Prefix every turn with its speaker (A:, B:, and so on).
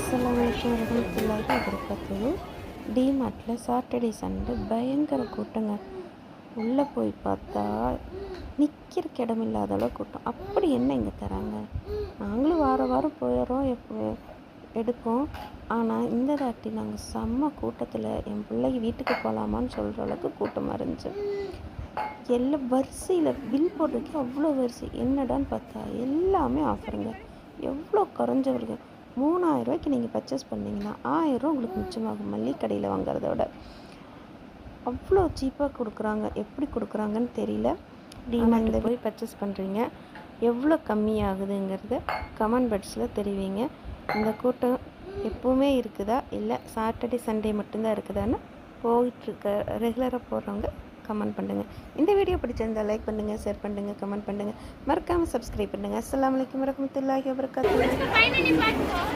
A: அஸ்ஸலாமு அலைக்கும் வரஹ்மத்துல்லாஹி வபரகாத்துஹு. டிமார்ட்டில் சாட்டர்டே சண்டே பயங்கர கூட்டங்க. உள்ளே போய் பார்த்தா நிற்கிறக்கு இடமில்லாத அளவு கூட்டம். அப்படி என்ன இங்கே தராங்க? நாங்களும் வாரம் போயிடுறோம், எடுப்போம். ஆனால் இந்த தாட்டி நாங்கள் செம்ம கூட்டத்தில் என் பிள்ளைக்கு வீட்டுக்கு போகலாமான்னு சொல்கிற அளவுக்கு கூட்டமாக இருந்துச்சு. எல்லாம் வரிசையில் பில் போட்டிருக்கே, அவ்வளோ வரிசை. என்னடான்னு பார்த்தா எல்லாமே ஆஃபருங்க. எவ்வளோ குறைஞ்சவருங்க. 3000 ரூபாய்க்கு நீங்கள் பர்ச்சேஸ் பண்ணிங்கன்னா 1000 ரூபா உங்களுக்கு மிச்சமாகும். மல்லிகை கடையில் வாங்குறத விட அவ்வளோ சீப்பாக கொடுக்குறாங்க. எப்படி கொடுக்குறாங்கன்னு தெரியல. டிமார்ட்டில் போய் பர்ச்சேஸ் பண்ணுறீங்க, எவ்வளோ கம்மியாகுதுங்கிறத கமெண்ட் பாக்ஸில் தெரிவிங்க. இந்த கூட்டம் எப்போவுமே இருக்குதா, இல்லை சாட்டர்டே சண்டே மட்டும்தான் இருக்குதான்னு போயிட்டுருக்க ரெகுலராக போகிறவங்க கமெண்ட் பண்ணுங்கள். இந்த வீடியோ பிடிச்சிருந்தால் லைக் பண்ணுங்கள், ஷேர் பண்ணுங்கள், கமெண்ட் பண்ணுங்கள், மறக்காமல் சப்ஸ்கிரைப் பண்ணுங்கள். அஸ்ஸலாமு அலைக்கும் வரஹ்மத்துல்லாஹி வபரகாத்துஹு.